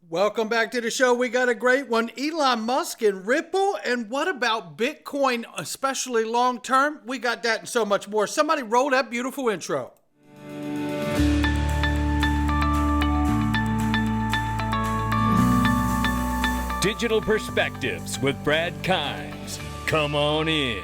Welcome back to the show. We got a great one. Elon Musk and Ripple. And what about Bitcoin, especially long term? We got that and so much more. Somebody roll that beautiful intro. Digital Perspectives with Brad Kimes. Come on in.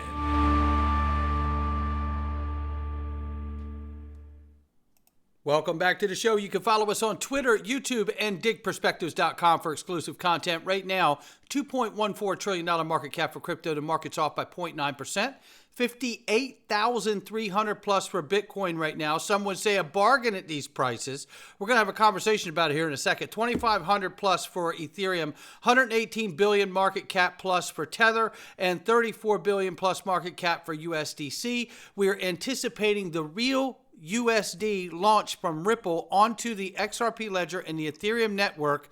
Welcome back to the show. You can follow us on Twitter, YouTube, and digperspectives.com for exclusive content. Right now, $2.14 trillion market cap for crypto. The market's off by 0.9%. 58,300 plus for Bitcoin right now. Some would say a bargain at these prices. We're going to have a conversation about it here in a second. 2,500 plus for Ethereum, 118 billion market cap plus for Tether, and 34 billion plus market cap for USDC. We are anticipating the real USD launch from Ripple onto the XRP Ledger and the Ethereum network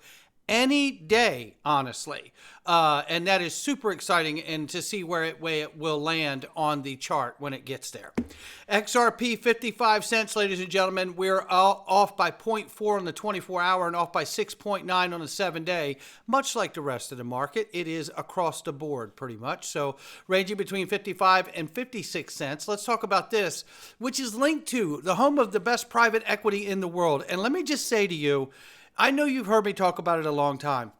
any day, honestly. And that is super exciting, and to see where it will land on the chart when it gets there. XRP 55 cents, ladies and gentlemen. We're off by 0.4 on the 24-hour and off by 6.9 on the 7-day. Much like the rest of the market, it is across the board pretty much. So ranging between 55 and 56 cents. Let's talk about this, which is linked to the home of the best private equity in the world. And let me just say to you, I know you've heard me talk about it a long time,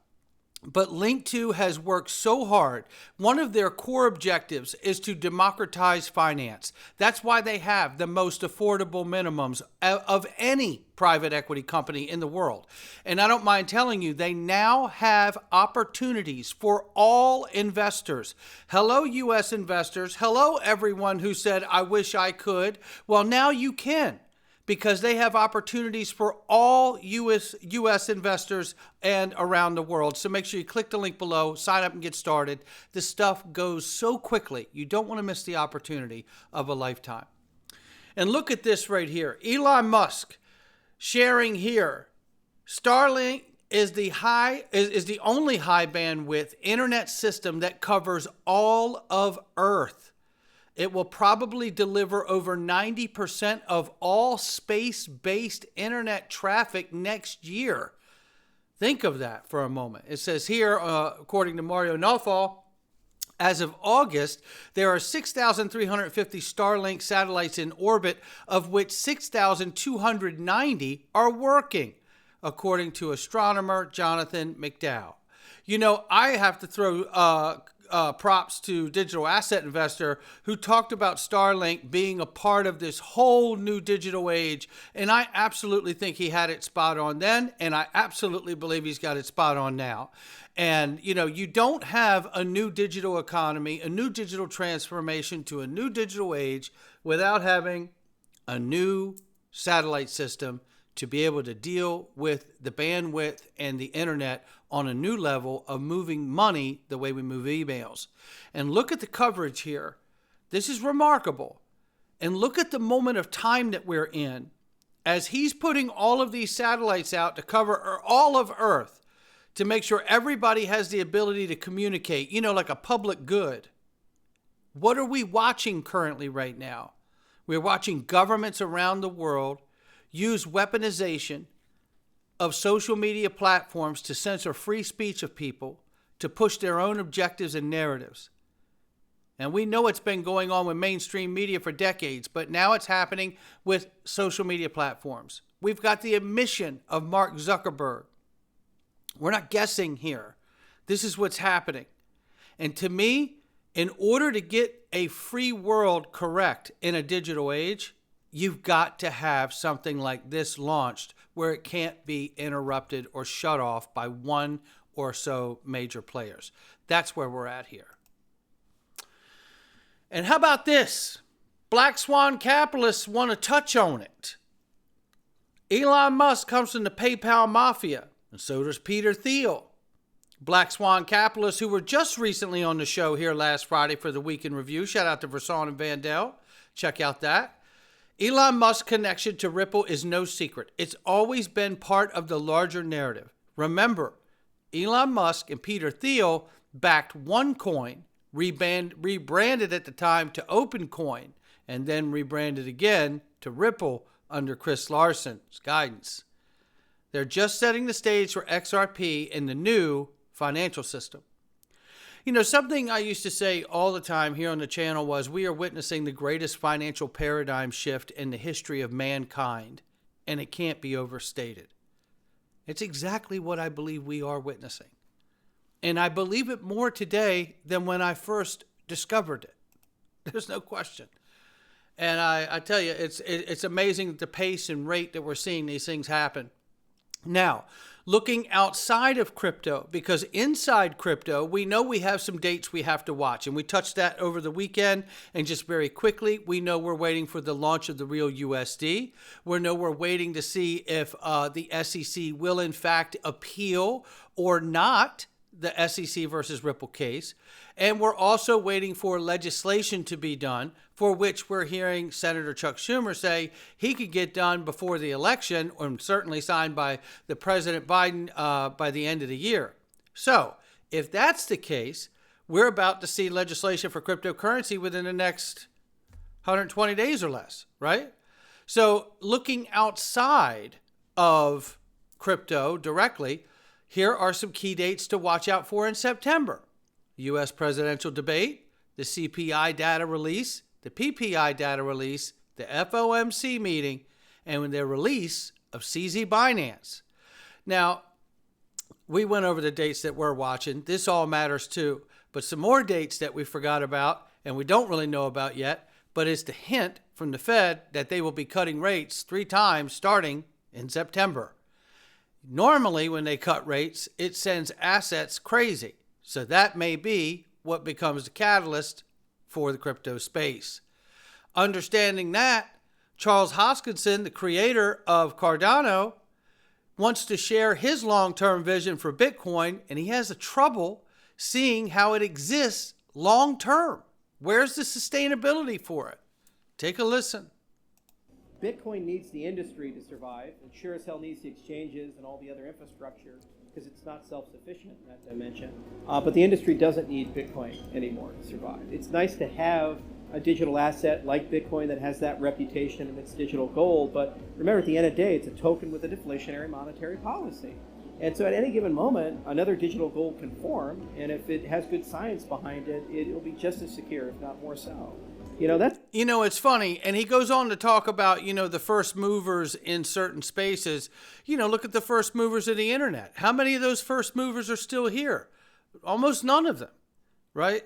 but Link2 has worked so hard. One of their core objectives is to democratize finance. That's why they have the most affordable minimums of any private equity company in the world. And I don't mind telling you, they now have opportunities for all investors. Hello, U.S. investors. Hello, everyone who said, I wish I could. Well, now you can, because they have opportunities for all U.S. investors and around the world. So make sure you click the link below, sign up and get started. This stuff goes so quickly. You don't want to miss the opportunity of a lifetime. And look at this right here. Elon Musk sharing here. Starlink is the only high bandwidth internet system that covers all of Earth. It will probably deliver over 90% of all space-based internet traffic next year. Think of that for a moment. It says here, according to Mario Nawfal, as of August, there are 6,350 Starlink satellites in orbit, of which 6,290 are working, according to astronomer Jonathan McDowell. You know, I have to throw props to Digital Asset Investor, who talked about Starlink being a part of this whole new digital age. And I absolutely think he had it spot on then, and I absolutely believe he's got it spot on now. And, you know, you don't have a new digital economy, a new digital transformation to a new digital age without having a new satellite system to be able to deal with the bandwidth and the internet on a new level of moving money the way we move emails. And look at the coverage here. This is remarkable. And look at the moment of time that we're in, as he's putting all of these satellites out to cover all of Earth, to make sure everybody has the ability to communicate, you know, like a public good. What are we watching currently right now? We're watching governments around the world use weaponization of social media platforms to censor free speech of people, to push their own objectives and narratives. And we know it's been going on with mainstream media for decades, but now it's happening with social media platforms. We've got the admission of Mark Zuckerberg. We're not guessing here. This is what's happening. And to me, in order to get a free world correct in a digital age, you've got to have something like this launched where it can't be interrupted or shut off by one or so major players. That's where we're at here. And how about this? Black swan capitalists want to touch on it. Elon Musk comes from the PayPal mafia, and so does Peter Thiel. Black swan capitalists who were just recently on the show here last Friday for the Week in Review. Shout out to Verson and Vandell. Check out that. Elon Musk's connection to Ripple is no secret. It's always been part of the larger narrative. Remember, Elon Musk and Peter Thiel backed OneCoin, rebranded at the time to OpenCoin, and then rebranded again to Ripple under Chris Larson's guidance. They're just setting the stage for XRP in the new financial system. You know, something I used to say all the time here on the channel was we are witnessing the greatest financial paradigm shift in the history of mankind, and it can't be overstated. It's exactly what I believe we are witnessing. And I believe it more today than when I first discovered it. There's no question. And I tell you, it's amazing the pace and rate that we're seeing these things happen. Now, looking outside of crypto, because inside crypto, we know we have some dates we have to watch. And we touched that over the weekend. And just very quickly, we know we're waiting for the launch of the real USD. We know we're waiting to see if the SEC will, in fact, appeal or not the SEC versus Ripple case. And we're also waiting for legislation to be done, for which we're hearing Senator Chuck Schumer say he could get done before the election, or certainly signed by the President Biden by the end of the year. So if that's the case, we're about to see legislation for cryptocurrency within the next 120 days or less, right? So looking outside of crypto directly, here are some key dates to watch out for in September. U.S. presidential debate, the CPI data release, the PPI data release, the FOMC meeting, and their release of CZ Binance. Now, we went over the dates that we're watching. This all matters too. But some more dates that we forgot about and we don't really know about yet, but it's the hint from the Fed that they will be cutting rates 3 times starting in September. Normally, when they cut rates, it sends assets crazy. So that may be what becomes the catalyst for the crypto space. Understanding that, Charles Hoskinson, the creator of Cardano, wants to share his long-term vision for Bitcoin, and he has a trouble seeing how it exists long-term. Where's the sustainability for it? Take a listen. Bitcoin needs the industry to survive. It sure as hell needs the exchanges and all the other infrastructure because it's not self-sufficient in that dimension. But the industry doesn't need Bitcoin anymore to survive. It's nice to have a digital asset like Bitcoin that has that reputation and it's digital gold. But remember, at the end of the day, it's a token with a deflationary monetary policy. And so at any given moment, another digital gold can form. And if it has good science behind it, it'll be just as secure, if not more so. It's funny. And he goes on to talk about, the first movers in certain spaces. Look at the first movers of the internet. How many of those first movers are still here? Almost none of them, right?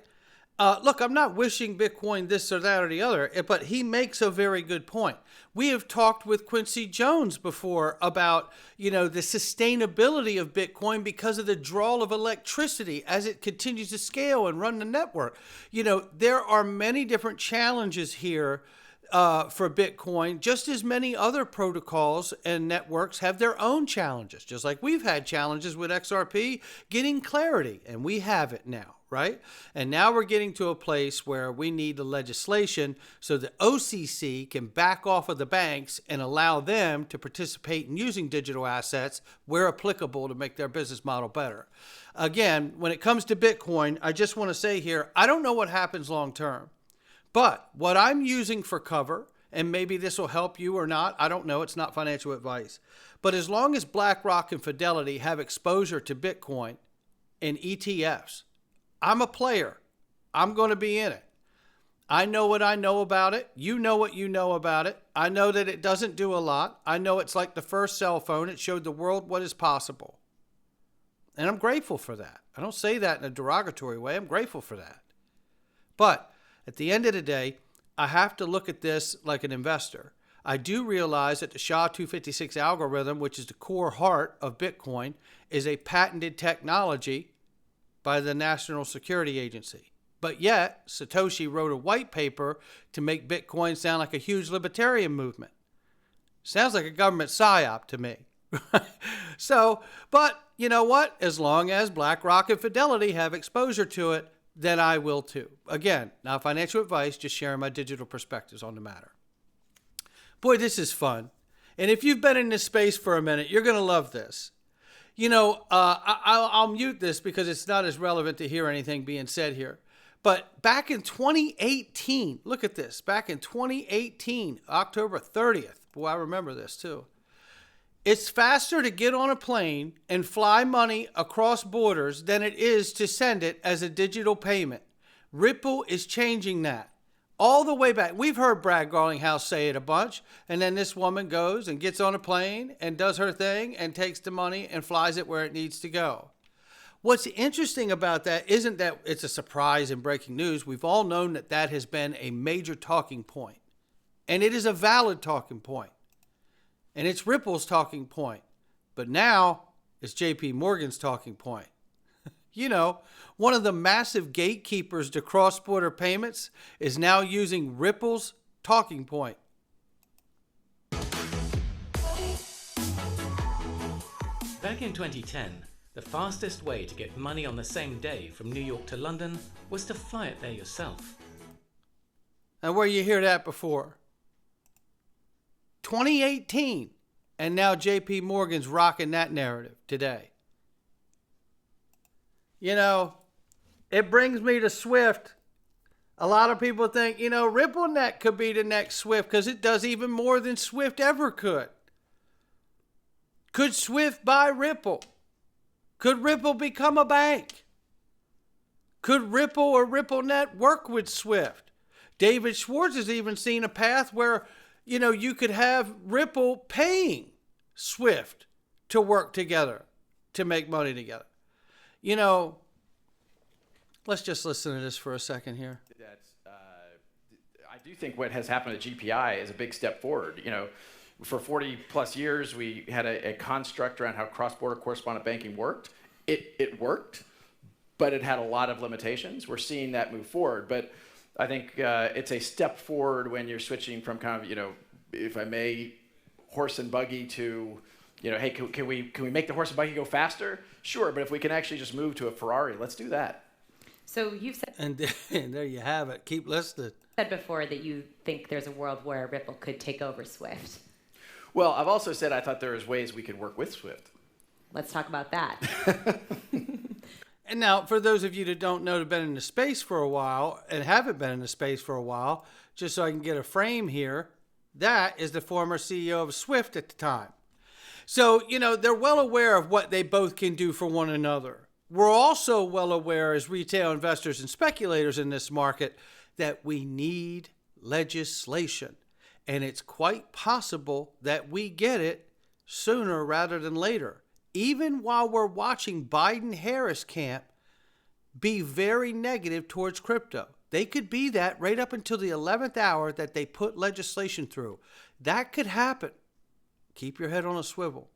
Look, I'm not wishing Bitcoin this or that or the other, but he makes a very good point. We have talked with Quincy Jones before about, the sustainability of Bitcoin because of the draw of electricity as it continues to scale and run the network. There are many different challenges here for Bitcoin, just as many other protocols and networks have their own challenges, just like we've had challenges with XRP getting clarity, and we have it now. Right? And now we're getting to a place where we need the legislation so the OCC can back off of the banks and allow them to participate in using digital assets where applicable to make their business model better. Again, when it comes to Bitcoin, I just want to say here, I don't know what happens long term, but what I'm using for cover, and maybe this will help you or not, I don't know, it's not financial advice, but as long as BlackRock and Fidelity have exposure to Bitcoin and ETFs, I'm a player. I'm going to be in it. I know what I know about it. You know what you know about it. I know that it doesn't do a lot. I know it's like the first cell phone. It showed the world what is possible. And I'm grateful for that. I don't say that in a derogatory way. I'm grateful for that. But at the end of the day, I have to look at this like an investor. I do realize that the SHA-256 algorithm, which is the core heart of Bitcoin, is a patented technology by the National Security Agency. But yet, Satoshi wrote a white paper to make Bitcoin sound like a huge libertarian movement. Sounds like a government psyop to me. But you know what? As long as BlackRock and Fidelity have exposure to it, then I will too. Again, not financial advice, just sharing my digital perspectives on the matter. Boy, this is fun. And if you've been in this space for a minute, you're going to love this. I'll mute this because it's not as relevant to hear anything being said here. But back in 2018, look at this. Back in 2018, October 30th, boy, I remember this too. It's faster to get on a plane and fly money across borders than it is to send it as a digital payment. Ripple is changing that. All the way back. We've heard Brad Garlinghouse say it a bunch, and then this woman goes and gets on a plane and does her thing and takes the money and flies it where it needs to go. What's interesting about that isn't that it's a surprise and breaking news. We've all known that that has been a major talking point, and it is a valid talking point, and it's Ripple's talking point, but now it's JP Morgan's talking point. You know, one of the massive gatekeepers to cross-border payments is now using Ripple's talking point. Back in 2010, the fastest way to get money on the same day from New York to London was to fly it there yourself. And where you hear that before? 2018, and now JP Morgan's rocking that narrative today. You know, it brings me to Swift. A lot of people think, you know, RippleNet could be the next Swift because it does even more than Swift ever could. Could Swift buy Ripple? Could Ripple become a bank? Could Ripple or RippleNet work with Swift? David Schwartz has even seen a path where, you know, you could have Ripple paying Swift to work together, to make money together. You know, let's just listen to this for a second here. I do think what has happened at GPI is a big step forward. You know, for 40 plus years, we had a construct around how cross-border correspondent banking worked. It worked, but it had a lot of limitations. We're seeing that move forward. But I think it's a step forward when you're switching from kind of, you know, if I may, horse and buggy to, you know, hey, can we make the horse and buggy go faster? Sure, but if we can actually just move to a Ferrari, let's do that. So you've said, And there you have it. Keep listening. said before that you think there's a world where Ripple could take over Swift. Well, I've also said I thought there was ways we could work with Swift. Let's talk about that. And now, for those of you that don't know, have been in the space for a while and haven't been in the space for a while, just so I can get a frame here, that is the former CEO of Swift at the time. So, you know, they're well aware of what they both can do for one another. We're also well aware as retail investors and speculators in this market that we need legislation. And it's quite possible that we get it sooner rather than later. Even while we're watching Biden-Harris camp be very negative towards crypto. They could be that right up until the 11th hour that they put legislation through. That could happen. Keep your head on a swivel.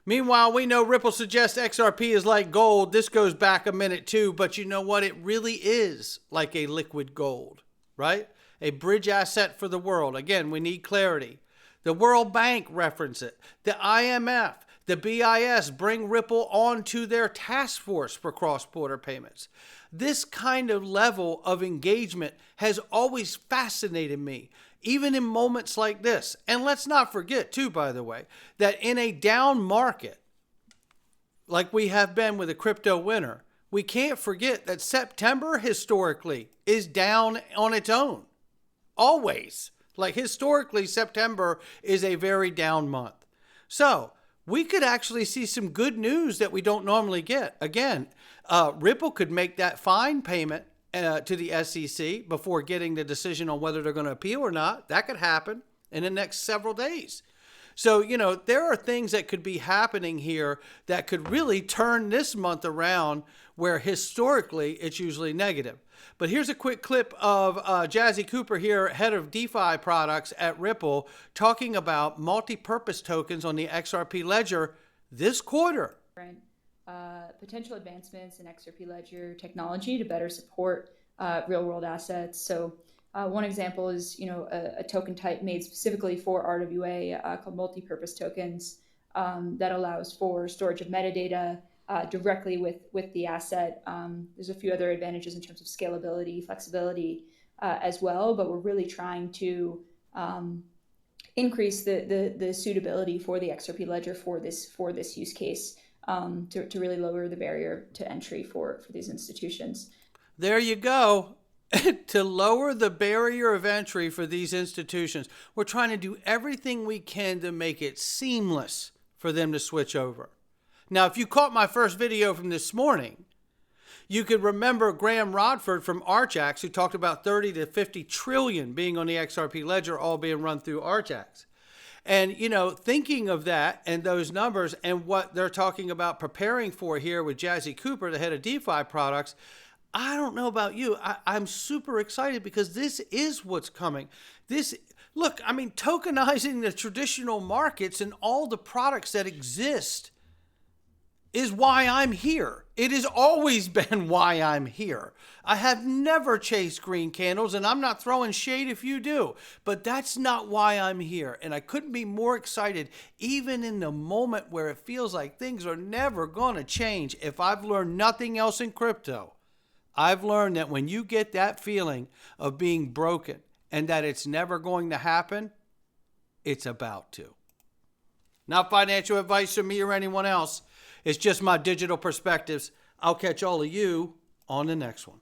Meanwhile, we know Ripple suggests XRP is like gold. This goes back a minute too, but you know what? It really is like a liquid gold, right? A bridge asset for the world. Again, we need clarity. The World Bank reference it. The IMF, the BIS bring Ripple onto their task force for cross-border payments. This kind of level of engagement has always fascinated me, even in moments like this. And let's not forget, too, by the way, that in a down market, like we have been with a crypto winter, we can't forget that September historically is down on its own. Always. Like historically, September is a very down month. So we could actually see some good news that we don't normally get. Again, Ripple could make that fine payment to the SEC before getting the decision on whether they're going to appeal or not. That could happen in the next several days. So, you know, there are things that could be happening here that could really turn this month around where historically it's usually negative. But here's a quick clip of Jazzy Cooper here, head of DeFi products at Ripple, talking about multi-purpose tokens on the XRP Ledger this quarter. Potential advancements in XRP Ledger technology to better support real-world assets. So one example is, a token type made specifically for RWA called multi-purpose tokens that allows for storage of metadata directly with the asset. There's a few other advantages in terms of scalability, flexibility as well, but we're really trying to increase the suitability for the XRP Ledger for this use case to really lower the barrier to entry for these institutions. There you go. to lower the barrier of entry for these institutions. We're trying to do everything we can to make it seamless for them to switch over. Now, if you caught my first video from this morning, you could remember Graham Rodford from Archax, who talked about 30 to 50 trillion being on the XRP Ledger, all being run through Archax. And, you know, thinking of that and those numbers and what they're talking about preparing for here with Jazzy Cooper, the head of DeFi products, I don't know about you. I'm super excited because this is what's coming. Look, I mean, tokenizing the traditional markets and all the products that exist is why I'm here. It has always been why I'm here. I have never chased green candles, and I'm not throwing shade if you do, but that's not why I'm here. And I couldn't be more excited, even in the moment where it feels like things are never going to change. If I've learned nothing else in crypto, I've learned that when you get that feeling of being broken and that it's never going to happen, it's about to. Not financial advice from me or anyone else. It's just my digital perspectives. I'll catch all of you on the next one.